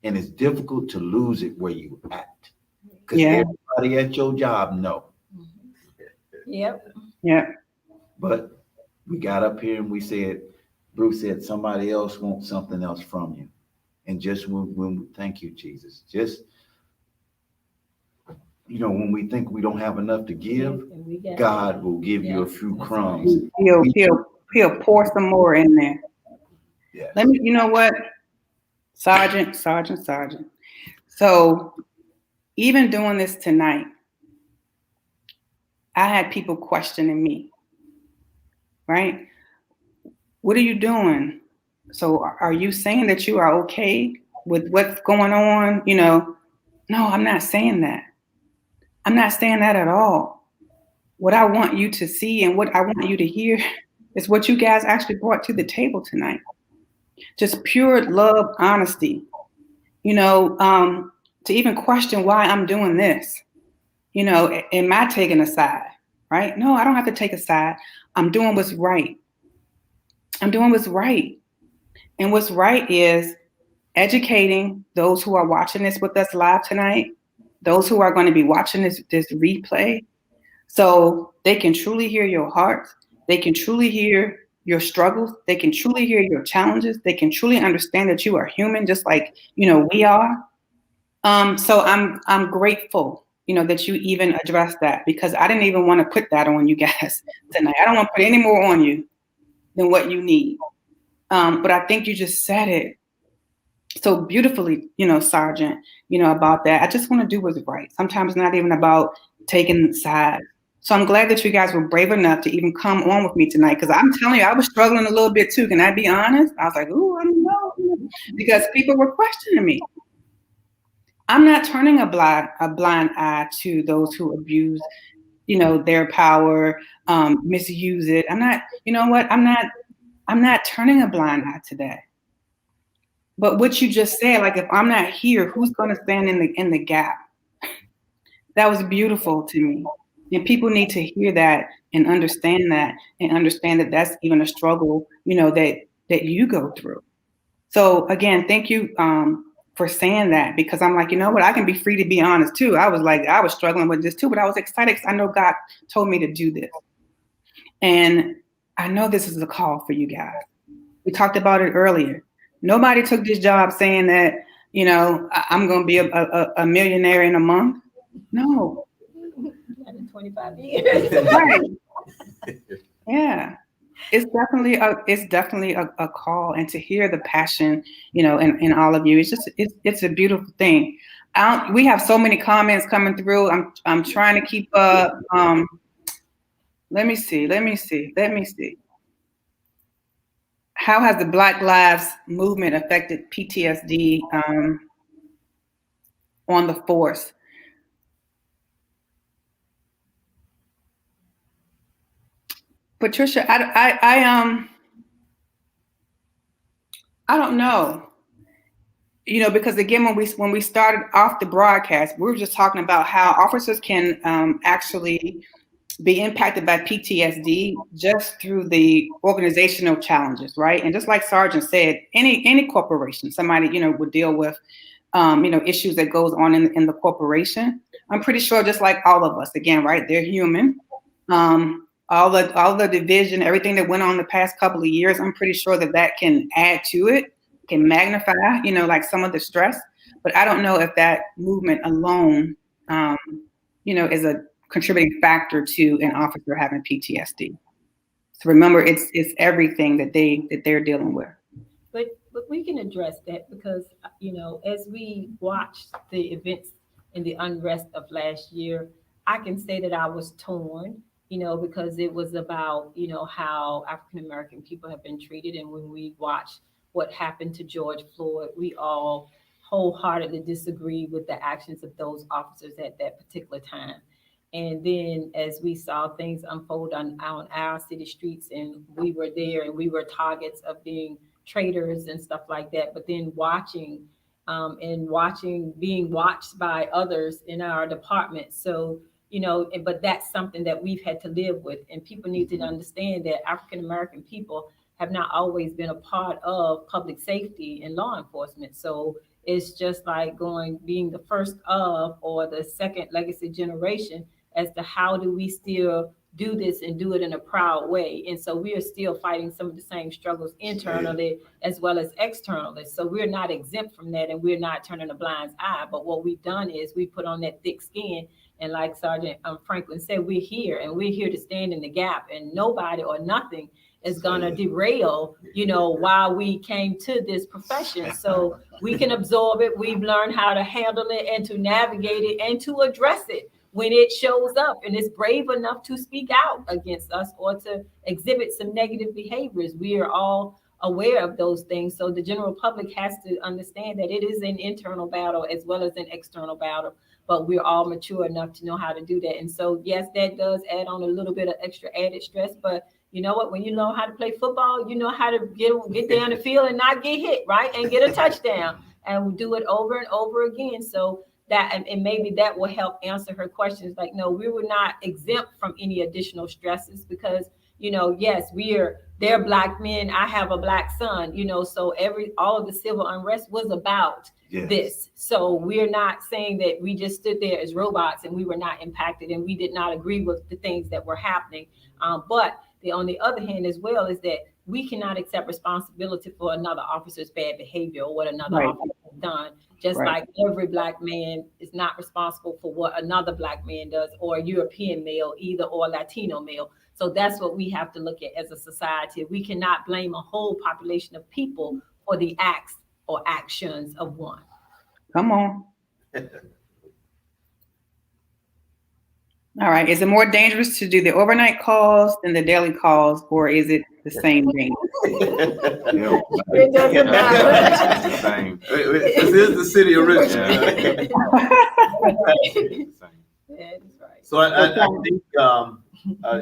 And it's difficult to lose it where you at. Because Yeah. everybody at your job know. Yep. Yeah. But we got up here and we said, Bruce said, somebody else wants something else from you. And just when thank you, Jesus. Just, when we think we don't have enough to give, And we got God will give you a few That's crumbs. He'll pour some more in there. Yes. Let me, you know what, Sergeant. So even doing this tonight, I had people questioning me, right? What are you doing? So are you saying that you are okay with what's going on? No, I'm not saying that. I'm not saying that at all. What I want you to see and what I want you to hear is what you guys actually brought to the table tonight. Just pure love, honesty, to even question why I'm doing this. Am I taking a side, right? No, I don't have to take a side. I'm doing what's right. I'm doing what's right. And what's right is educating those who are watching this with us live tonight, those who are going to be watching this replay, so they can truly hear your heart. They can truly hear your struggles. They can truly hear your challenges. They can truly understand that you are human, just like, we are. So I'm grateful, that you even addressed that, because I didn't even want to put that on you guys tonight. I don't want to put any more on you than what you need. But I think you just said it so beautifully, Sergeant, about that. I just want to do what's right. Sometimes it's not even about taking sides. So I'm glad that you guys were brave enough to even come on with me tonight, because I'm telling you, I was struggling a little bit too. Can I be honest? I was like, ooh, I don't know, because people were questioning me. I'm not turning a blind eye to those who abuse, their power, misuse it. I'm not, I'm not turning a blind eye to that. But what you just said, like, if I'm not here, who's going to stand in the gap? That was beautiful to me. And people need to hear that and understand that that's even a struggle, that you go through. So again, thank you for saying that, because I'm like, you know what, I can be free to be honest too. I was struggling with this too, but I was excited because I know God told me to do this. And I know this is a call for you guys. We talked about it earlier. Nobody took this job saying that, I'm going to be a millionaire in a month. No. Not in 25 years. Right. Yeah. It's definitely a call, and to hear the passion, in all of you, it's a beautiful thing. We have so many comments coming through. I'm trying to keep up. Let me see. How has the Black Lives Movement affected PTSD on the force? Patricia, I don't know. Because again, when we started off the broadcast, we were just talking about how officers can actually be impacted by PTSD just through the organizational challenges, right? And just like Sergeant said, any corporation, somebody would deal with issues that goes on in the corporation. I'm pretty sure, just like all of us, again, right? They're human. all the division, everything that went on the past couple of years, I'm pretty sure that can add to it, can magnify, like some of the stress. But I don't know if that movement alone, is a contributing factor to an officer having PTSD. So remember, it's everything that they're dealing with. But we can address that because, as we watched the events and the unrest of last year, I can say that I was torn, because it was about, how African American people have been treated. And when we watched what happened to George Floyd, we all wholeheartedly disagree with the actions of those officers at that particular time. And then as we saw things unfold on our city streets, and we were there and we were targets of being traitors and stuff like that, but then being watched by others in our department. So, but that's something that we've had to live with. And people need to understand that African American people have not always been a part of public safety and law enforcement. So it's just like being the first of or the second legacy generation as to how do we still do this and do it in a proud way. And so we are still fighting some of the same struggles internally as well as externally. So we're not exempt from that, and we're not turning a blind eye. But what we've done is we put on that thick skin. And like Sergeant Franklin said, we're here, and we're here to stand in the gap, and nobody or nothing is going to derail, why we came to this profession. So we can absorb it. We've learned how to handle it and to navigate it and to address it when it shows up and is brave enough to speak out against us or to exhibit some negative behaviors. We are all aware of those things. So the general public has to understand that it is an internal battle as well as an external battle, but we're all mature enough to know how to do that. And so, yes, that does add on a little bit of extra added stress, but you know what? When you know how to play football, you know how to get down the field and not get hit, right? And get a touchdown. And we do it over and over again. So that, and maybe that will help answer her questions. Like, no, we were not exempt from any additional stresses because, yes, they're Black men. I have a Black son, so all of the civil unrest was about this. So we're not saying that we just stood there as robots and we were not impacted and we did not agree with the things that were happening. But on the other hand as well is that we cannot accept responsibility for another officer's bad behavior or what another officer has done. Just like every Black man is not responsible for what another Black man does, or a European male either, or Latino male. So that's what we have to look at as a society. We cannot blame a whole population of people for the acts or actions of one. Come on. All right. Is it more dangerous to do the overnight calls than the daily calls, or is it the same thing? It doesn't matter. It's the same. This is the city of Richmond. Yeah, that's right. So I think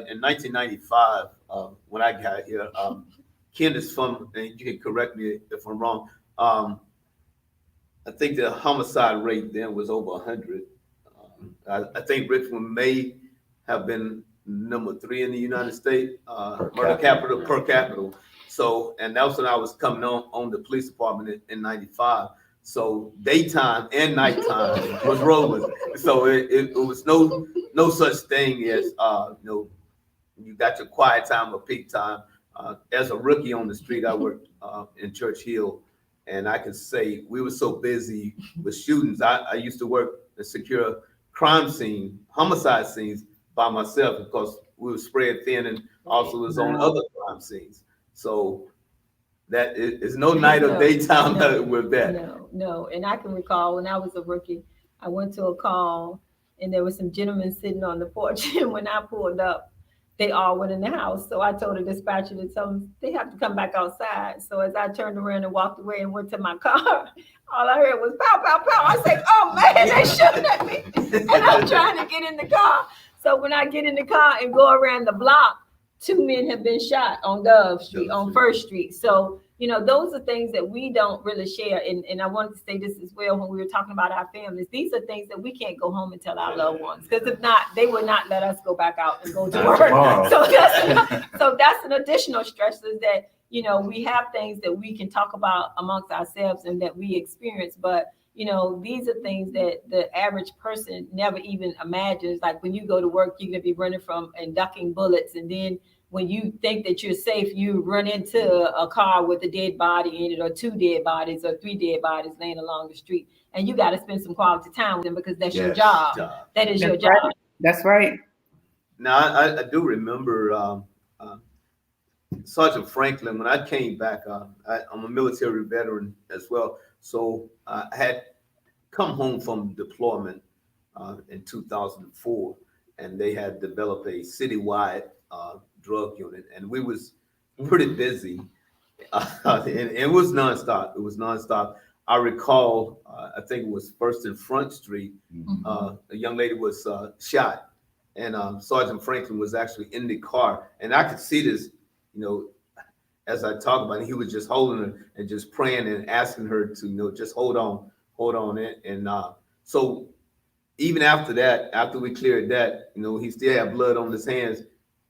in 1995, when I got here, Ken is from, and you can correct me if I'm wrong, I think the homicide rate then was over 100. I think Richmond may have been number 3 in the United States, murder capital per capita. So, and that was when I was coming on the police department in 95. So daytime and nighttime was rolling. So it was no such thing as, you got your quiet time or peak time. As a rookie on the street, I worked in Church Hill, and I can say we were so busy with shootings. I used to work and secure crime scene, homicide scenes by myself because we were spread thin and also was on other crime scenes. So that is no night or daytime with that. No. And I can recall when I was a rookie, I went to a call and there was some gentlemen sitting on the porch. And when I pulled up, they all went in the house. So I told the dispatcher to tell them they have to come back outside. So as I turned around and walked away and went to my car, all I heard was pow, pow, pow. I said, oh man, they shooting at me. And I'm trying to get in the car. So when I get in the car and go around the block, 2 men have been shot on Dove Street, on First Street. So, those are things that we don't really share. And I wanted to say this as well when we were talking about our families. These are things that we can't go home and tell our loved ones, because if not, they will not let us go back out and go to work. So that's an additional stress, is that, we have things that we can talk about amongst ourselves and that we experience, but You know, these are things that the average person never even imagines. Like when you go to work, you're gonna be running from and ducking bullets, and then when you think that you're safe, you run into a car with a dead body in it, or two dead bodies, or three dead bodies laying along the street, and you got to spend some quality time with them because that's your Yes. job. job. That is your That's job. right. That's right. Now, I do remember Sergeant Franklin, when I came back, I'm a military veteran as well. So I had come home from deployment in 2004, and they had developed a citywide drug unit, and we was pretty busy. And it was nonstop. It was nonstop. I recall, I think it was First and Front Street. A young lady was shot, and Sergeant Franklin was actually in the car, and I could see this, you know, as I talk about it. He was just holding her and just praying and asking her to, you know, just hold on it, and so even after that, after we cleared that, you know, he still had blood on his hands.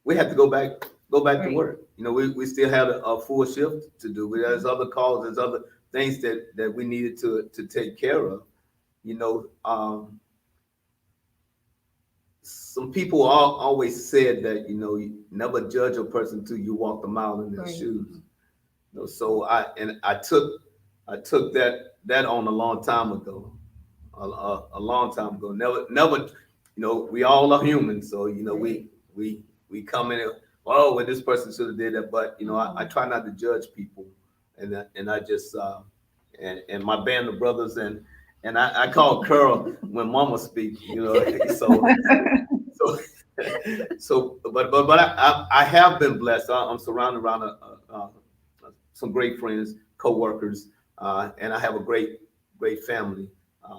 We had to go back to Right. work. You know, we still had a full shift to do. There's other calls, there's other things that we needed to take care of. You know, some people always said that, you know, you never judge a person until you walk a mile in their Right. shoes. You know, so I took that on a long time ago. A long time ago. Never, you know, we all are human. So, you know, we come in and, oh, well, this person should have did that. But, you know, I try not to judge people. And I just, and my band of brothers, and I call Curl when Mama speaks, you know, so, but I have been blessed. I'm surrounded around some great friends, co-workers, and I have a great family.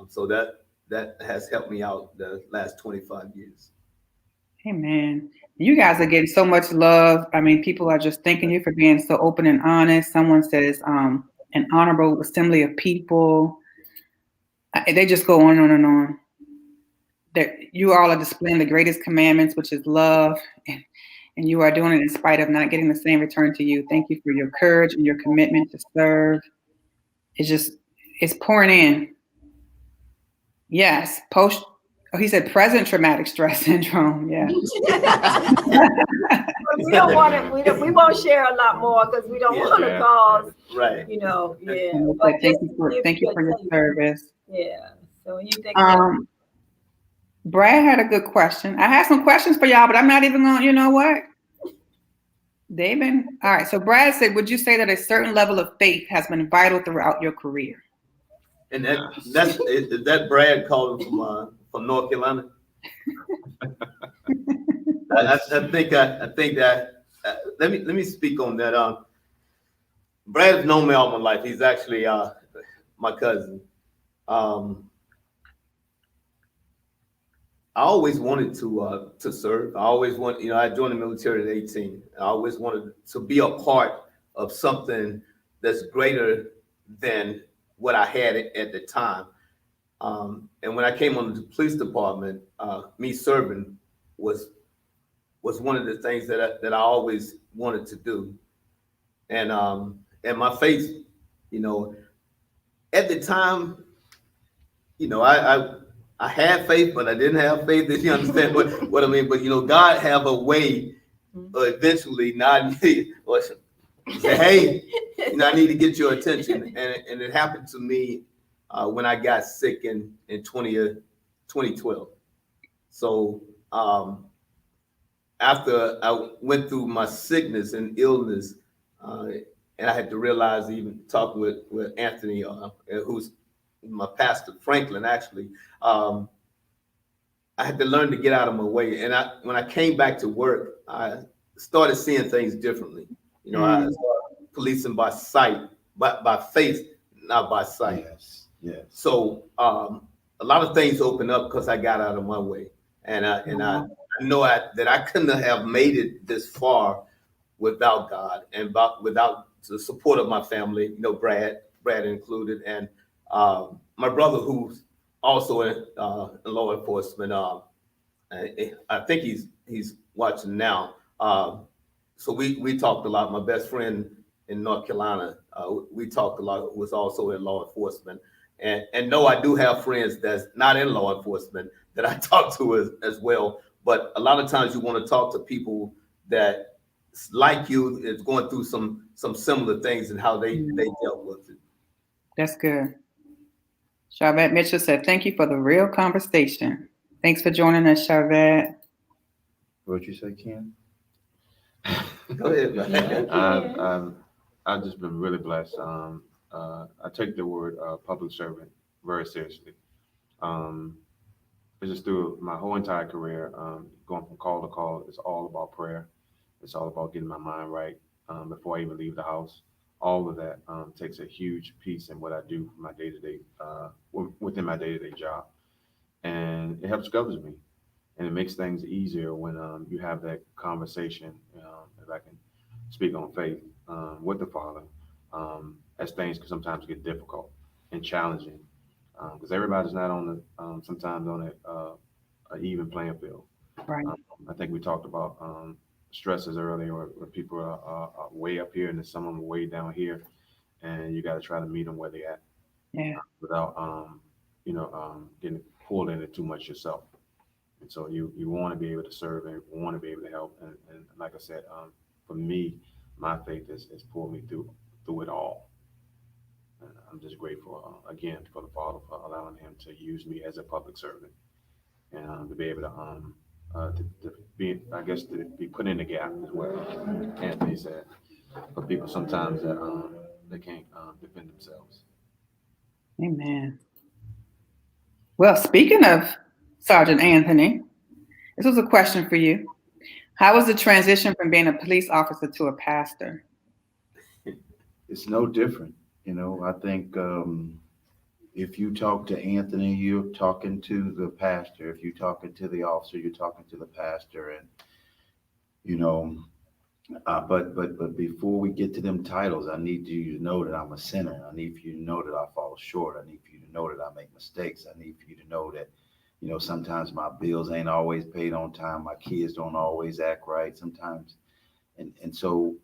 So that has helped me out the last 25 years. Amen. You guys are getting so much love. I mean, people are just thanking you for being so open and honest. Someone says, an honorable assembly of people. They just go on and on and on. That you all are displaying the greatest commandments, which is love, and you are doing it in spite of not getting the same return to you. Thank you for your courage and your commitment to serve. It's pouring in. Yes, he said present traumatic stress syndrome. Yeah. We don't want to. We won't share a lot more because we don't want to Yeah. cause. Right. You know. Yeah. But But thank just you for give your taste. service. Yeah. So you think. Brad had a good question. I had some questions for y'all, but I'm not even going to, you know what? They've been, all right. So Brad said, would you say that a certain level of faith has been vital throughout your career? And that's is that Brad calling from North Carolina? I think that let me speak on that. Brad's known me all my life. He's actually my cousin. I always wanted to serve. I always want, you know, I joined the military at 18. I always wanted to be a part of something that's greater than what I had at the time. And when I came on the police department, me serving was one of the things that I always wanted to do. And my faith, you know, at the time, you know, I had faith, but I didn't have faith. If you understand what I mean. But, you know, God have a way eventually not or say, hey, you know, I need to get your attention. And it happened to me when I got sick in 2012. So after I went through my sickness and illness, and I had to realize, even talking with Anthony, who's my pastor, Franklin, actually, I had to learn to get out of my way. And when I came back to work, I started seeing things differently. You know, I started policing by sight, by faith, not by sight. Yes. So a lot of things opened up because I got out of my way. And I know that I couldn't have made it this far without God and without the support of my family, you know, Brad included, and my brother, who's also in law enforcement. I think he's watching now. So we talked a lot. My best friend in North Carolina, we talked a lot, who was also in law enforcement. And no, I do have friends that's not in law enforcement that I talk to as well. But a lot of times you want to talk to people that like you is going through some similar things and how they dealt with it. That's good. Charvette Mitchell said, "Thank you for the real conversation." Thanks for joining us, Charvette. What'd you say, Ken? Go ahead, man. I've just been really blessed. I take the word public servant very seriously. It's just through my whole entire career, going from call to call, it's all about prayer. It's all about getting my mind right before I even leave the house. All of that takes a huge piece in what I do for my day-to-day, within my day-to-day job. And it helps govern me. And it makes things easier when you have that conversation, if I can speak on faith, with the Father, as things can sometimes get difficult and challenging, because everybody's not on the sometimes on an even playing field. Right. I think we talked about stressors earlier, where people are way up here and then some of them are way down here, and you got to try to meet them where they're at, without getting pulled into too much yourself. And so you want to be able to serve and want to be able to help. And like I said, for me, my faith has pulled me through it all. And I'm just grateful, again, for the Father for allowing him to use me as a public servant and to be able to be, I guess, to be put in the gap as well. Anthony said, for people sometimes that they can't defend themselves. Amen. Well, speaking of Sergeant Anthony, this was a question for you. How was the transition from being a police officer to a pastor? It's no different. I think if you talk to Anthony, you're talking to the pastor. If you're talking to the officer, you're talking to the pastor. And, but before we get to them titles, I need you to know that I'm a sinner. I need for you to know that I fall short. I need for you to know that I make mistakes. I need for you to know that, sometimes my bills ain't always paid on time. My kids don't always act right sometimes. And so,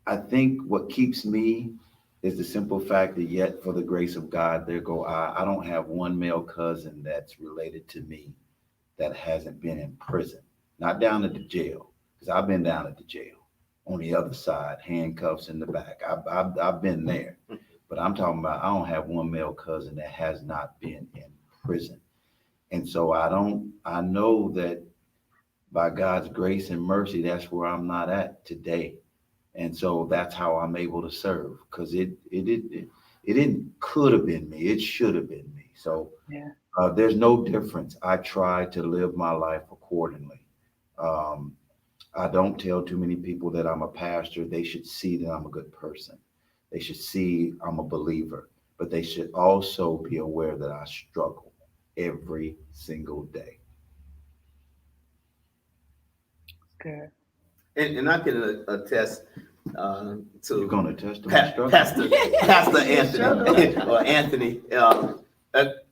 I think what keeps me is the simple fact that yet for the grace of God, there go I don't have one male cousin that's related to me that hasn't been in prison, not down at the jail, because I've been down at the jail on the other side, handcuffs in the back. I've been there, but I'm talking about I don't have one male cousin that has not been in prison. And so I know that by God's grace and mercy, that's where I'm not at today. And so that's how I'm able to serve, because it could have been me. It should have been me. So there's no difference. I try to live my life accordingly. I don't tell too many people that I'm a pastor. They should see that I'm a good person. They should see I'm a believer, but they should also be aware that I struggle every single day. Good. And I can attest to. You're going to attest to my struggle? Pastor Anthony or Anthony.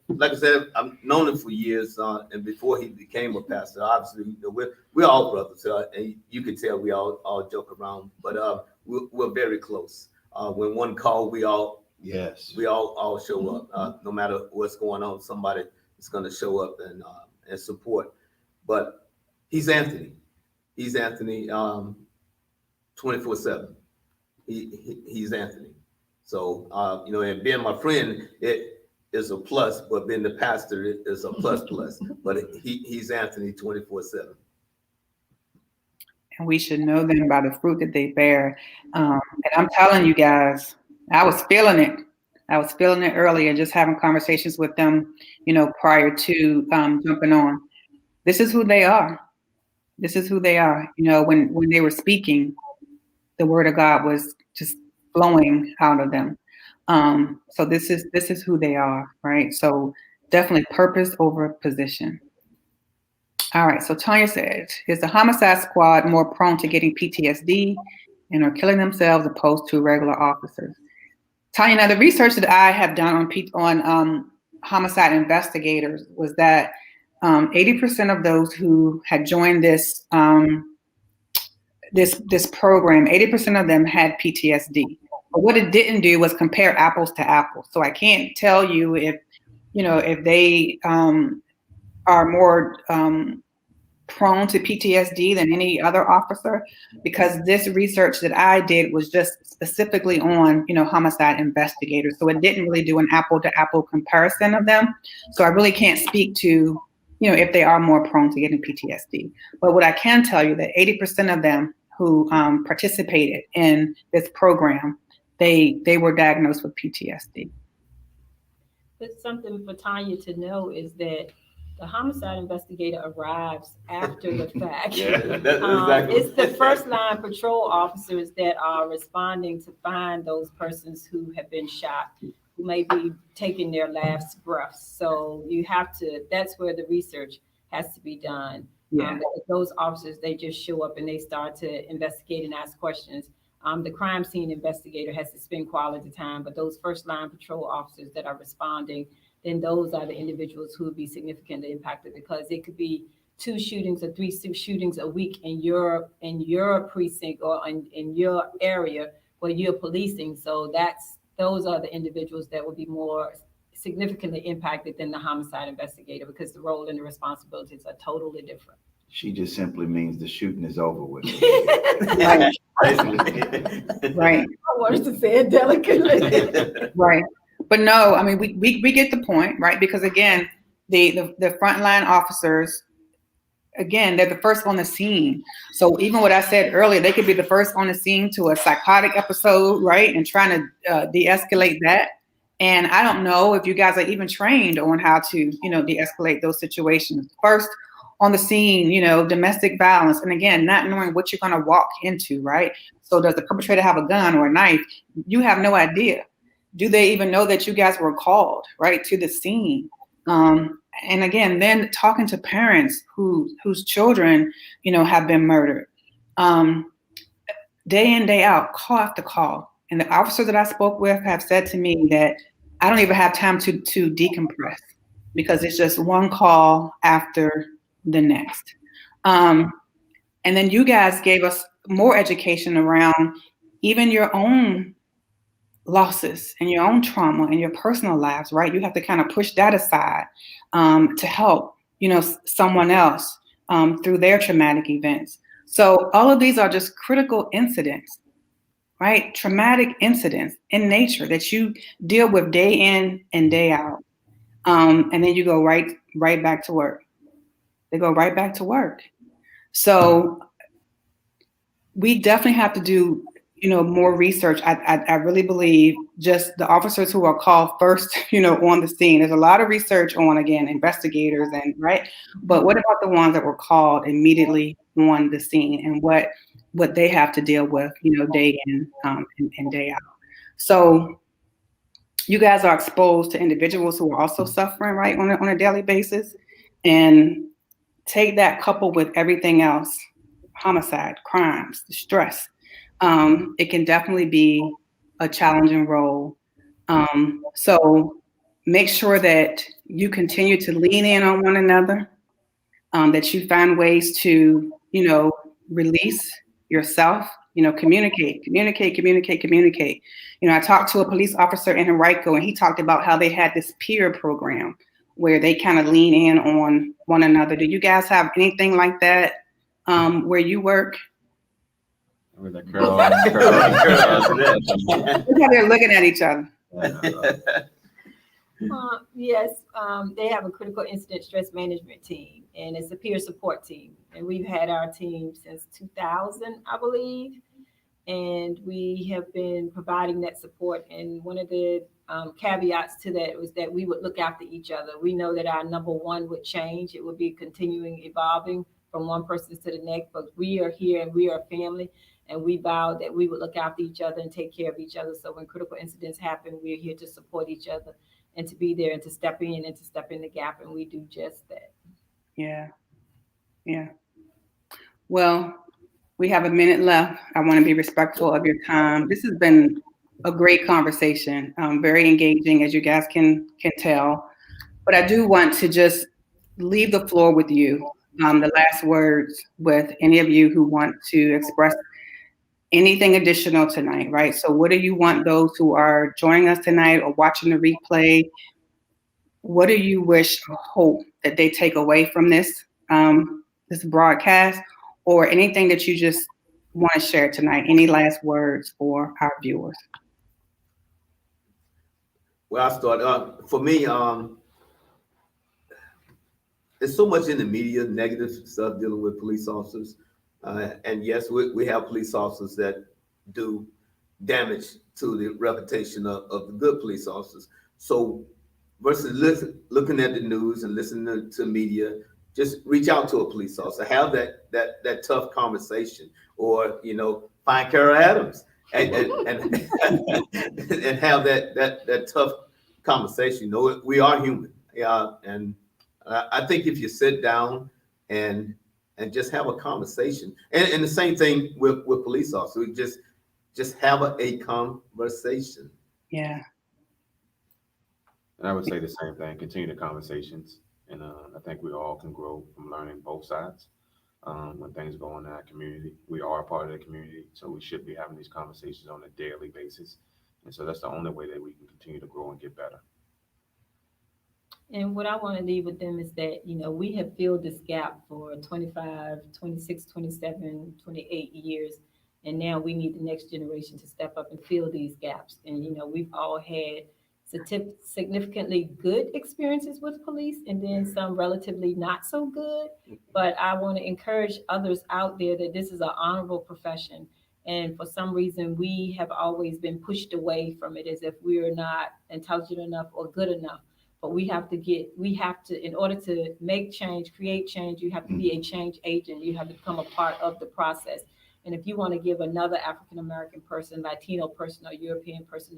Like I said, I've known him for years, and before he became a pastor, obviously we're all brothers, and you can tell we all joke around, but we're very close. When one call, we all show up. No matter what's going on, somebody is going to show up and support. But he's Anthony. He's Anthony 24/7. He's Anthony. So, and being my friend, it is a plus, but being the pastor is a plus. But he's Anthony 24/7. And we should know them by the fruit that they bear. And I'm telling you guys, I was feeling it. I was feeling it earlier, just having conversations with them, prior to jumping on. This is who they are. This is who they are. When they were speaking, the word of God was just flowing out of them. So this is who they are, right? So definitely purpose over position. All right. So Tanya said, is the homicide squad more prone to getting PTSD and are killing themselves opposed to regular officers? Tanya, now the research that I have done on homicide investigators was that 80% of those who had joined this program, 80% of them had PTSD But what it didn't do was compare apples to apples. So I can't tell you if, if they are more prone to PTSD than any other officer, because this research that I did was just specifically on, homicide investigators. So it didn't really do an apple to apple comparison of them. So I really can't speak to, if they are more prone to getting PTSD. But what I can tell you that 80% of them who participated in this program, they were diagnosed with PTSD. But something for Tanya to know is that the homicide investigator arrives after the fact. Yeah, exactly. It's the first line patrol officers that are responding to find those persons who have been shot, who may be taking their last breaths. So you have to, that's where the research has to be done. Yeah. Those officers, they just show up and they start to investigate and ask questions. The crime scene investigator has to spend quality time, but those first line patrol officers that are responding, then those are the individuals who would be significantly impacted, because it could be 2 shootings or 3 shootings a week in your precinct or in your area where you're policing. So those are the individuals that will be more significantly impacted than the homicide investigator, because the role and the responsibilities are totally different. She just simply means the shooting is over with. Right. Right. I wanted to say it delicately. Right. But no, I mean, we get the point, right? Because again, the frontline officers, again, they're the first on the scene. So even what I said earlier, they could be the first on the scene to a psychotic episode, right? And trying to de-escalate that. And I don't know if you guys are even trained on how to, de-escalate those situations. First on the scene, domestic violence. And again, not knowing what you're going to walk into, right? So does the perpetrator have a gun or a knife? You have no idea. Do they even know that you guys were called, right, to the scene? And again, then talking to parents whose children, have been murdered. Day in, day out, call after call. And the officers that I spoke with have said to me that I don't even have time to decompress, because it's just one call after the next. And then you guys gave us more education around even your own losses and your own trauma and your personal lives, right? You have to kind of push that aside to help, someone else through their traumatic events. So all of these are just critical incidents, right? Traumatic incidents in nature that you deal with day in and day out. And then you go right back to work. They go right back to work. So we definitely have to do, more research. I really believe just the officers who are called first, on the scene. There's a lot of research on, again, investigators and right. But what about the ones that were called immediately on the scene and what they have to deal with, day in and day out. So you guys are exposed to individuals who are also suffering, right, on a daily basis. And take that coupled with everything else, homicide, crimes, stress. It can definitely be a challenging role. So make sure that you continue to lean in on one another, that you find ways to, release yourself, communicate. I talked to a police officer in Henrico, and he talked about how they had this peer program where they kind of lean in on one another. Do you guys have anything like that where you work? With that Look how they're looking at each other. Yes, they have a critical incident stress management team, and it's a peer support team. And we've had our team since 2000, I believe. And we have been providing that support. And one of the caveats to that was that we would look after each other. We know that our number one would change. It would be continuing evolving from one person to the next, but we are here and we are family. And we vowed that we would look after each other and take care of each other. So when critical incidents happen, we're here to support each other and to be there and to step in and to step in the gap. And we do just that. Yeah. Well, we have a minute left. I want to be respectful of your time. This has been a great conversation, very engaging, as you guys can tell. But I do want to just leave the floor with you, the last words with any of you who want to express anything additional tonight, right? So what do you want those who are joining us tonight or watching the replay, what do you wish or hope that they take away from this, this broadcast, or anything that you just want to share tonight? Any last words for our viewers? Well, I start. For me, there's so much in the media, negative stuff dealing with police officers. And yes, we have police officers that do damage to the reputation of the good police officers. So versus looking at the news and listening to media, just reach out to a police officer, have that tough conversation, or find Carol Adams and and have that tough conversation. We are human, and I think if you sit down and just have a conversation, and the same thing with police officers, we just have a conversation. Yeah. And I would say the same thing, continue the conversations. And I think we all can grow from learning both sides. When things go on in our community, we are a part of the community, so we should be having these conversations on a daily basis. And so that's the only way that we can continue to grow and get better. And what I want to leave with them is that, we have filled this gap for 25, 26, 27, 28 years. And now we need the next generation to step up and fill these gaps. And, we've all had significantly good experiences with police and then some relatively not so good. But I want to encourage others out there that this is an honorable profession. And for some reason, we have always been pushed away from it as if we're not intelligent enough or good enough. But we have to, in order to make change, create change, you have to be a change agent. You have to become a part of the process. And if you want to give another African-American person, Latino person, or European person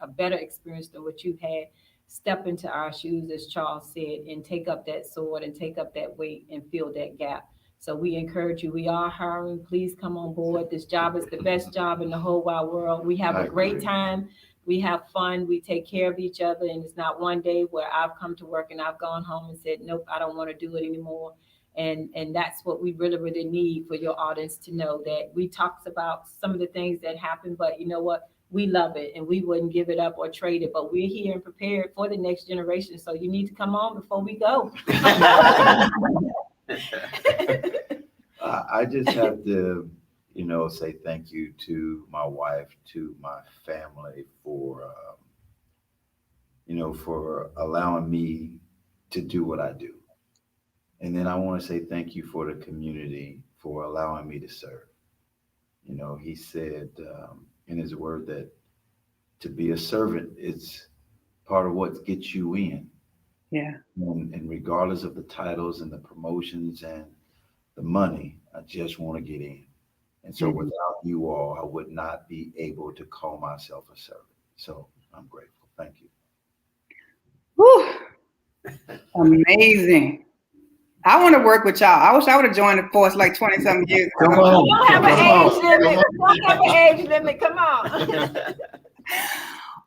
a better experience than what you've had, step into our shoes, as Charles said, and take up that sword and take up that weight and fill that gap. So we encourage you. We are hiring. Please come on board. This job is the best job in the whole wide world. We have a great time. We have fun. We take care of each other. And it's not one day where I've come to work and I've gone home and said, nope, I don't want to do it anymore. And that's what we really, really need for your audience to know, that we talked about some of the things that happened, but you know what? We love it and we wouldn't give it up or trade it, but we're here and prepared for the next generation. So you need to come on before we go. I just have to, say thank you to my wife, to my family for, for allowing me to do what I do. And then I want to say thank you for the community for allowing me to serve. He said in his word that to be a servant is part of what gets you in. Yeah. And regardless of the titles and the promotions and the money, I just want to get in. And so without you all, I would not be able to call myself a servant. So I'm grateful. Thank you. Woo. Amazing. I want to work with y'all. I wish I would have joined the force like 20-something years ago. Don't have an age limit. Don't have an age limit. Come on.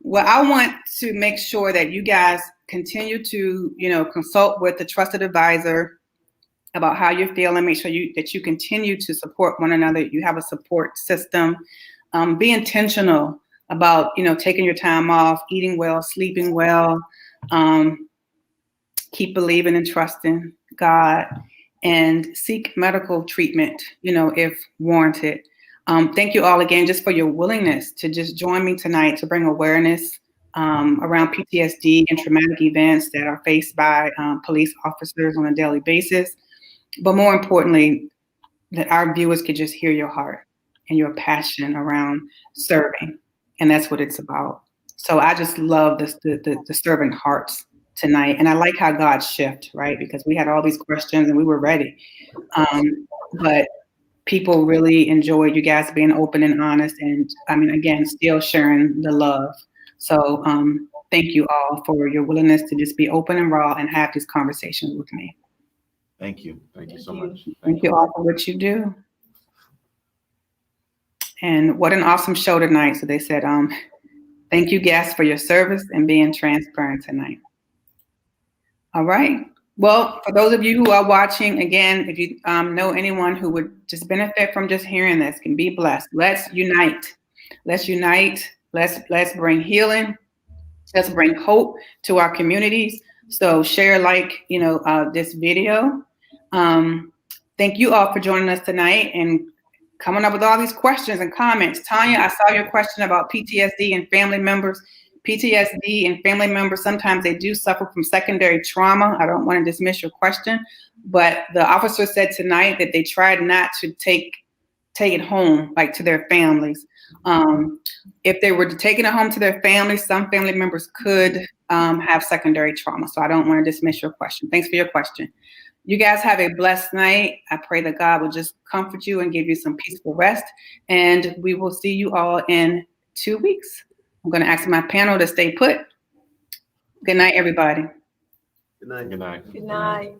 Well, I want to make sure that you guys continue to, consult with the trusted advisor about how you're feeling. Make sure that you continue to support one another. You have a support system. Be intentional about, taking your time off, eating well, sleeping well. Keep believing and trusting God, and seek medical treatment, if warranted. Thank you all again just for your willingness to just join me tonight to bring awareness around PTSD and traumatic events that are faced by police officers on a daily basis. But more importantly, that our viewers could just hear your heart and your passion around serving. And that's what it's about. So I just love the servant hearts tonight. And I like how God shift, right? Because we had all these questions and we were ready. But people really enjoyed you guys being open and honest. And again, still sharing the love. So thank you all for your willingness to just be open and raw and have these conversations with me. Thank you. Thank you so much. Thank you all for what you do. And what an awesome show tonight. So they said, thank you guests for your service and being transparent tonight. All right. Well, for those of you who are watching, again, if you know anyone who would just benefit from just hearing this, can be blessed. Let's unite. Let's unite. Let's bring healing. Let's bring hope to our communities. So share, this video. Thank you all for joining us tonight and coming up with all these questions and comments. Tanya, I saw your question about PTSD and family members. PTSD and family members, sometimes they do suffer from secondary trauma. I don't want to dismiss your question, but the officer said tonight that they tried not to take it home, like to their families. If they were taking it home to their families, some family members could have secondary trauma. So I don't want to dismiss your question. Thanks for your question. You guys have a blessed night. I pray that God will just comfort you and give you some peaceful rest. And we will see you all in 2 weeks. I'm going to ask my panel to stay put. Good night, everybody. Good night. Good night. Good night.